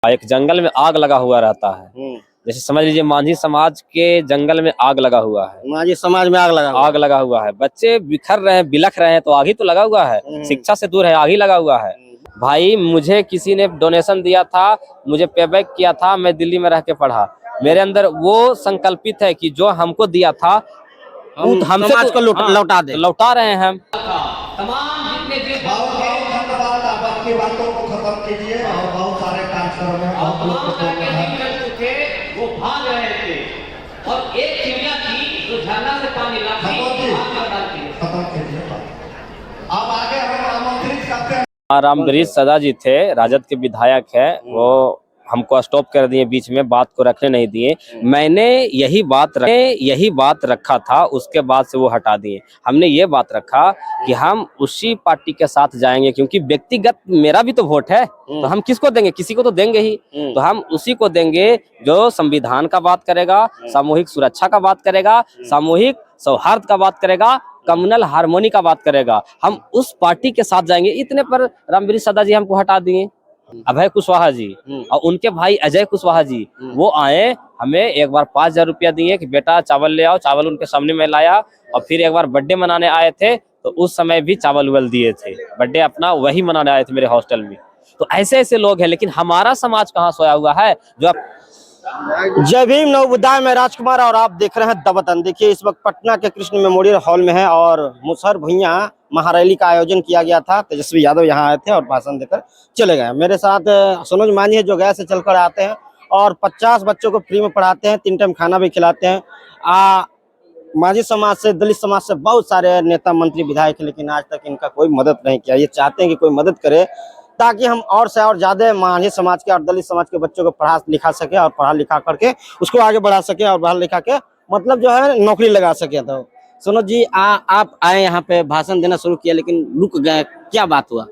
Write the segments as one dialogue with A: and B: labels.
A: एक जंगल में आग लगा हुआ रहता है। जैसे समझ लीजिए मांझी समाज के जंगल में आग लगा हुआ है।
B: मांझी समाज में आग लगा
A: हुआ है। बच्चे बिखर रहे हैं, बिलख रहे हैं, तो आग ही तो लगा हुआ है। शिक्षा से दूर है, आग ही लगा हुआ है। भाई मुझे किसी ने डोनेशन दिया था, मुझे पेबैक किया था, मैं दिल्ली में रह के पढ़ा। मेरे अंदर वो संकल्पित है कि जो हमको दिया था
B: हम समाज को लौटा दे,
A: लौटा रहे हैं हम।
C: तमाम जितने आपकी बातों को खत्म कीजिए और बहुत सारे कार्यक्रम में वो भाग रहे थे और एक चिड़िया थी जो झरना से पानी लाती खत्म कीजिए। अब आगे हम आमंत्रित करते हैं।
A: रामवरीश सदा जी थे, राजद के विधायक है। वो हमको स्टॉप कर दिए, बीच में बात को रखने नहीं दिए। मैंने यही बात रखा था, उसके बाद से वो हटा दिए। हमने ये बात रखा कि हम उसी पार्टी के साथ जाएंगे, क्योंकि व्यक्तिगत मेरा भी तो वोट है, तो हम किसको देंगे, किसी को तो देंगे ही। तो हम उसी को देंगे जो संविधान का बात करेगा, सामूहिक सुरक्षा का बात करेगा, सामूहिक सौहार्द का बात करेगा, कम्युनल हार्मोनी का बात करेगा। हम उस पार्टी के साथ जाएंगे। इतने पर रामवरीश सदा जी हमको हटा दिए। अभय कुशवाहा जी और उनके भाई अजय कुशवाहा जी वो आए, हमें एक बार 5,000 रुपया दिए कि बेटा चावल ले आओ। चावल उनके सामने में लाया। और फिर एक बार बर्थडे मनाने आए थे, तो उस समय भी चावल उवल दिए थे। बर्थडे अपना वही मनाने आए थे मेरे हॉस्टल में। तो ऐसे ऐसे लोग हैं, लेकिन हमारा समाज कहाँ सोया हुआ है। जो
B: जय भीम नवोदय में राजकुमार और आप देख रहे हैं द वतन। देखिए इस वक्त पटना के कृष्ण मेमोरियल हॉल में है और मुसहर भुइयां महारैली का आयोजन किया गया था। तेजस्वी यादव यहाँ आए थे और भाषण देकर चले गए। मेरे साथ सनोज मांझी है जो गया से चलकर आते हैं और 50 बच्चों को फ्री में पढ़ाते हैं, 3 टाइम खाना भी खिलाते हैं। मांझी समाज से, दलित समाज से बहुत सारे नेता मंत्री विधायक, लेकिन आज तक इनका कोई मदद नहीं किया। ये चाहते हैं कि कोई मदद करे ताकि हम और से और ज्यादा मांझी समाज के और दलित समाज के बच्चों को पढ़ा लिखा सके और पढ़ा लिखा करके उसको आगे बढ़ा सके और पढ़ा लिखा के मतलब जो है नौकरी लगा सके। तो सनोज जी आप आए यहाँ पे भाषण देना शुरू किया, लेकिन रुक गए, क्या बात हुआ?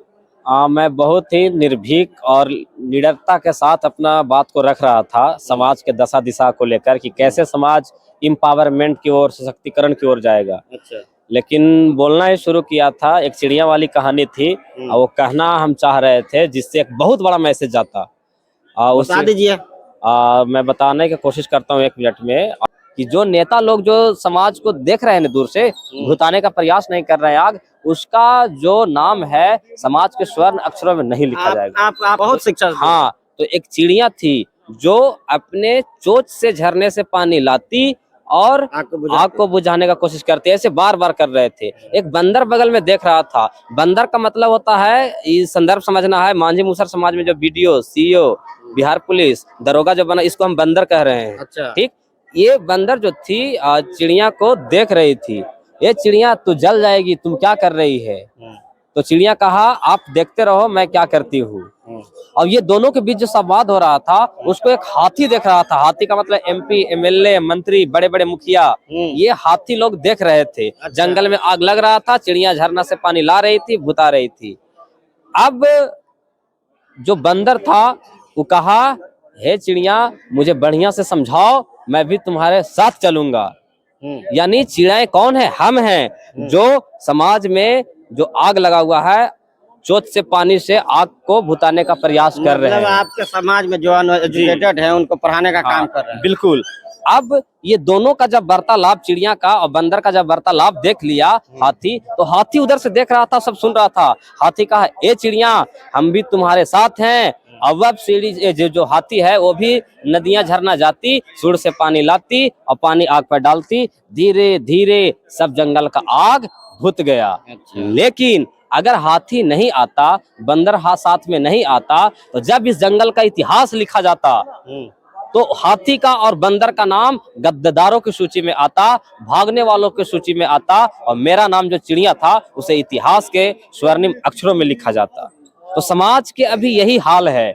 A: मैं बहुत ही निर्भीक और निडरता के साथ अपना बात को रख रहा था, समाज के दशा दिशा को लेकर कि कैसे समाज इम्पावरमेंट की ओर, सशक्तिकरण की ओर जाएगा। अच्छा। लेकिन बोलना ही शुरू किया था, एक चिड़िया वाली कहानी थी और वो कहना हम चाह रहे थे, जिससे एक बहुत बड़ा मैसेज जाता।
B: बता दीजिए।
A: मैं बताने की कोशिश करता हूँ 1 मिनट में कि जो नेता लोग जो समाज को देख रहे हैं दूर से, भुताने का प्रयास नहीं कर रहे हैं आग, उसका जो नाम है समाज के स्वर्ण अक्षरों में नहीं लिखा जाएगा।
B: आप बहुत शिक्षा।
A: हाँ, तो एक चिड़िया थी जो अपने चोंच से झरने से पानी लाती और आग को बुझाने का कोशिश करते, ऐसे बार बार कर रहे थे। एक बंदर बगल में देख रहा था। बंदर का मतलब होता है, इस संदर्भ समझना है, मांझी मुसहर समाज में जो BDO, CO, बिहार पुलिस दरोगा जो बना, इसको हम बंदर कह रहे हैं। अच्छा। ठीक, ये बंदर जो थी चिड़िया को देख रही थी। ये चिड़िया तू जल जाएगी, तुम क्या कर रही है? तो चिड़िया कहा आप देखते रहो मैं क्या करती हूँ। और ये दोनों के बीच जो संवाद हो रहा था, उसको एक हाथी देख रहा था। हाथी का मतलब MP, MLA, मंत्री, बड़े बड़े मुखिया, ये हाथी लोग देख रहे थे। अच्छा। जंगल में आग लग रहा था, चिड़िया झरना से पानी ला रही थी, बुता रही थी। अब जो बंदर था वो कहा, हे चिड़िया मुझे बढ़िया से समझाओ, मैं भी तुम्हारे साथ चलूंगा। यानी चिड़िया कौन है? हम हैं, जो समाज में जो आग लगा हुआ है, चोट से पानी से आग को बुताने का प्रयास कर रहे हैं।
B: आपके समाज में जो एजुकेटेड है उनको पढ़ाने का काम कर रहे हैं।
A: बिल्कुल। अब ये दोनों का जब वार्तालाप, चिड़िया का और बंदर का जब वार्तालाप देख लिया हाथी, तो हाथी उधर से देख रहा था, सब सुन रहा था। हाथी कहा, ए चिड़िया हम भी तुम्हारे साथ हैं। अब सीढ़ी जो हाथी है वो भी नदियां झरना जाती, सूर से पानी लाती और पानी आग पर डालती। धीरे धीरे सब जंगल का आग बुझ गया। अच्छा। लेकिन अगर हाथी नहीं आता, बंदर साथ में नहीं आता, तो जब इस जंगल का इतिहास लिखा जाता तो हाथी का और बंदर का नाम गद्दारों की सूची में आता, भागने वालों की सूची में आता, और मेरा नाम जो चिड़िया था उसे इतिहास के स्वर्णिम अक्षरों में लिखा जाता। तो समाज के अभी यही हाल है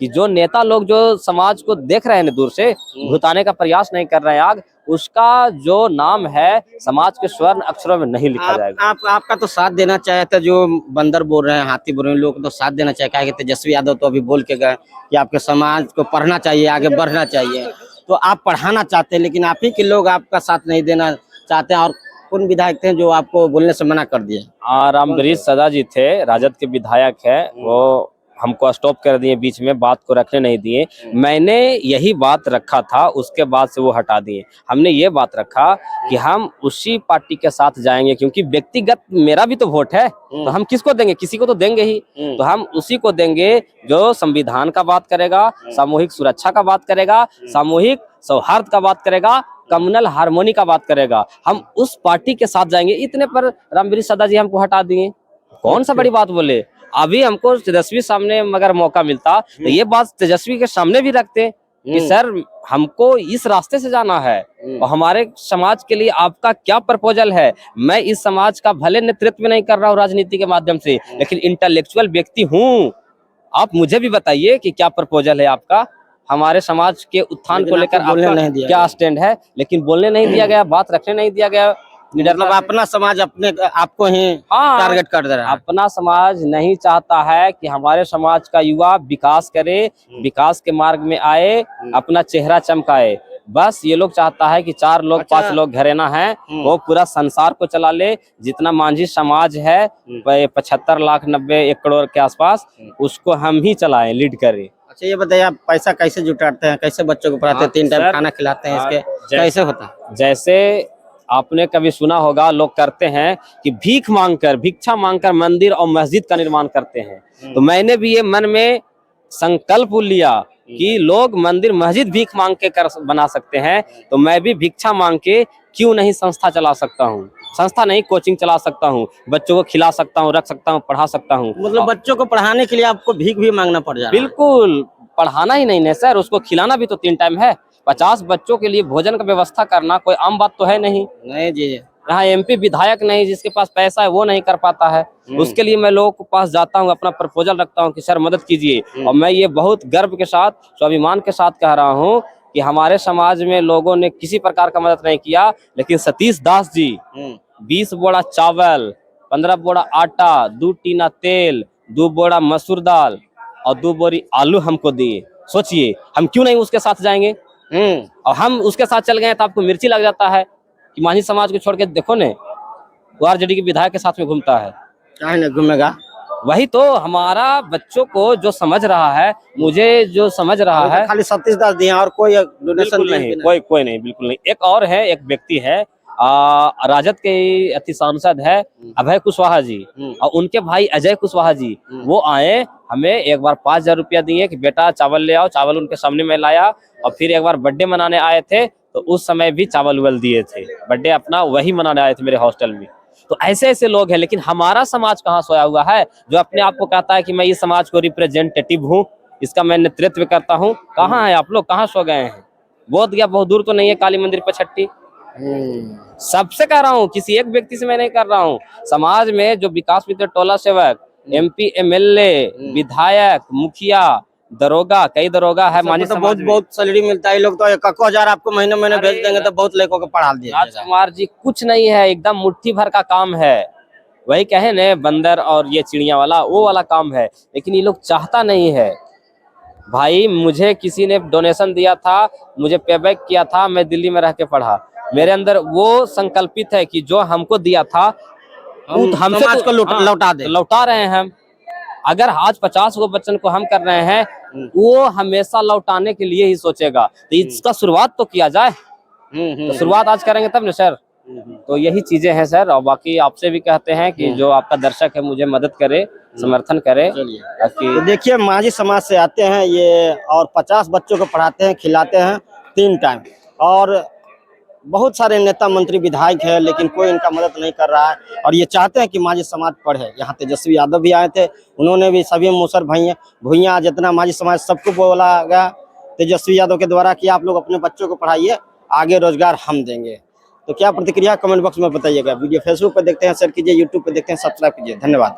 A: कि जो नेता लोग जो समाज को देख रहे हैं दूर से, भुताने का प्रयास नहीं कर रहे हैं आग, उसका जो नाम है समाज के स्वर्ण अक्षरों में नहीं लिखा जाएगा।
B: आपका तो साथ देना चाहिए था, जो बंदर बोल रहे हैं, हाथी बोल रहे हैं, लोग तो साथ देना चाहिए। क्या तेजस्वी यादव तो अभी बोल के गए कि आपके समाज को पढ़ना चाहिए, आगे बढ़ना चाहिए। तो आप पढ़ाना चाहते हैं, लेकिन आप ही के लोग आपका साथ नहीं देना चाहते हैं। और कौन विधायक थे जो आपको बोलने से मना कर दिए?
A: रामवरीश सदा जी थे, राजद के विधायक है। वो हमको स्टॉप कर दिए, बीच में बात को रखने नहीं दिए। मैंने यही बात रखा था, उसके बाद से वो हटा दिए। हमने ये बात रखा कि हम उसी पार्टी के साथ जाएंगे, क्योंकि व्यक्तिगत मेरा भी तो वोट है, तो हम किसको देंगे, किसी को तो देंगे ही। तो हम उसी को देंगे जो संविधान का बात करेगा, सामूहिक सुरक्षा का बात करेगा, सामूहिक सौहार्द का बात करेगा, कम्युनल हार्मोनी का बात करेगा। हम उस पार्टी के साथ जाएंगे। इतने पर रामवीर सदा जी हमको हटा दिए। कौन सा बड़ी बात बोले। अभी हमको तेजस्वी सामने मगर मौका मिलता तो ये बात तेजस्वी के सामने भी रखते कि सर हमको इस रास्ते से जाना है और हमारे समाज के लिए आपका क्या प्रपोजल है। मैं इस समाज का भले नेतृत्व नहीं कर रहा हूँ राजनीति के माध्यम से, लेकिन इंटेलेक्चुअल व्यक्ति हूँ। आप मुझे भी बताइए कि क्या प्रपोजल है आपका, हमारे समाज के उत्थान को लेकर आपका क्या स्टैंड है। लेकिन बोलने नहीं दिया गया, बात रखने नहीं दिया गया।
B: मतलब अपना समाज अपने आपको ही टारगेट कर दे रहा है।
A: अपना समाज नहीं चाहता है कि हमारे समाज का युवा विकास करे, विकास के मार्ग में आए, अपना चेहरा चमकाए। बस ये लोग चाहता है कि 4 लोग 5 लोग घरेना हैं, वो पूरा संसार को चला ले। जितना मांझी समाज है 75 लाख 90 1 करोड़ के आसपास, उसको हम ही चलाएं, लीड करें।
B: अच्छा ये बताइए, आप पैसा कैसे जुटाते हैं, कैसे बच्चों को पढ़ाते हैं, 3 टाइम खाना खिलाते हैं, इसके कैसे होता है?
A: जैसे आपने कभी सुना होगा, लोग करते हैं कि भीख मांगकर, भिक्षा मांगकर मंदिर और मस्जिद का निर्माण करते हैं। तो मैंने भी ये मन में संकल्प लिया कि लोग मंदिर मस्जिद भीख मांग के बना सकते हैं, तो मैं भी भिक्षा मांग के क्यों नहीं संस्था चला सकता हूँ। संस्था नहीं, कोचिंग चला सकता हूँ, बच्चों को खिला सकता हूँ, रख सकता हूँ, पढ़ा सकता हूँ।
B: मतलब बच्चों को पढ़ाने के लिए आपको भीख भी मांगना पड़ जा रहा है?
A: बिल्कुल, पढ़ाना ही नहीं है सर, उसको खिलाना भी तो 3 टाइम है। 50 बच्चों के लिए भोजन का व्यवस्था करना कोई आम बात तो है नहीं।
B: नहीं जी,
A: यहाँ MP विधायक नहीं, जिसके पास पैसा है वो नहीं कर पाता है। उसके लिए मैं लोगों के पास जाता हूँ, अपना प्रपोजल रखता हूँ कि सर मदद कीजिए। और मैं ये बहुत गर्व के साथ, स्वाभिमान के साथ कह रहा हूँ कि हमारे समाज में लोगों ने किसी प्रकार का मदद नहीं किया, लेकिन सतीश दास जी 20 बोरा चावल, 15 बोरा आटा, 2 टीना तेल, 2 बोरा मसूर दाल और 2 बोरी आलू हमको दिए। सोचिए हम क्यों नहीं उसके साथ जाएंगे। और हम उसके साथ चल गए तो आपको मिर्ची लग जाता है कि मांझी समाज को छोड़ के देखो ने, वो RJD के विधायक के साथ में घूमता है।
B: क्या नहीं घूमेगा?
A: वही तो, हमारा बच्चों को जो समझ रहा है, मुझे जो समझ रहा है,
B: खाली सतीश दास दिए और कोई डोनेशन
A: नहीं, कोई नहीं, बिल्कुल नहीं। एक और है, एक व्यक्ति है, राजद के अति सांसद है अभय कुशवाहा जी, और उनके भाई अजय कुशवाहा जी, वो आए, हमें एक बार 5000 रुपया दिए कि बेटा चावल ले आओ। चावल उनके सामने मैं लाया। और फिर एक बार बर्थडे मनाने आए थे, तो उस समय भी चावल उवल दिए थे। बर्थडे अपना वही मनाने आए थे मेरे हॉस्टल में। तो ऐसे ऐसे लोग हैं, लेकिन हमारा समाज कहाँ सोया हुआ है जो अपने आप को कहता है कि मैं इस समाज को रिप्रेजेंटेटिव हूँ, इसका मैं नेतृत्व करता हूँ। कहाँ है आप लोग, कहाँ सो गए हैं? बोध गया, बहुत दूर तो नहीं है काली मंदिर पछट्टी। सबसे कह रहा हूँ, किसी एक व्यक्ति से मैं नहीं कर रहा हूँ। समाज में जो विकास मित्र, टोला सेवक, MP MLA, विधायक, मुखिया, दरोगा, कई दरोगा है मांझी
B: तो
A: समाज में।
B: बहुत सैलरी मिलता है। लोग तो 1,000 आपको महीने भेज देंगे तो बहुत लड़कों को पढ़ा दिया।
A: राजकुमार जी कुछ नहीं है, एकदम मुट्ठी भर का काम है। वही कहे न, बंदर और ये चिड़िया वाला, वो वाला काम है। लेकिन ये लोग चाहता नहीं है। भाई मुझे किसी ने डोनेशन दिया था, मुझे पेबैक किया था, मैं दिल्ली में रह के पढ़ा। मेरे अंदर वो संकल्पित है कि जो हमको दिया था हम समाज को लौटा रहे हैं हम। अगर आज 50 गो बच्चन को हम कर रहे हैं, वो हमेशा लौटाने के लिए ही सोचेगा। तो इसका शुरुआत तो किया जाए। तो शुरुआत आज करेंगे तब न सर। तो यही चीजें हैं सर। और बाकी आपसे भी कहते हैं कि जो आपका दर्शक है मुझे मदद करे, समर्थन करे।
B: तो देखिए, मांझी समाज से आते हैं ये और 50 बच्चों को पढ़ाते हैं, खिलाते हैं 3 टाइम। और बहुत सारे नेता मंत्री विधायक है, लेकिन कोई इनका मदद नहीं कर रहा है। और ये चाहते हैं कि मांझी समाज पढ़े। यहाँ तेजस्वी यादव भी आए थे, उन्होंने भी सभी मूसर भुइयाँ जितना मांझी समाज सबको बोला गया तेजस्वी यादव के द्वारा कि आप लोग अपने बच्चों को पढ़ाइए, आगे रोजगार हम देंगे। तो क्या प्रतिक्रिया कमेंट बॉक्स में बताइएगा। वीडियो फेसबुक पर देखते हैं शेयर कीजिए, यूट्यूब पर देखते हैं सब्सक्राइब कीजिए। धन्यवाद।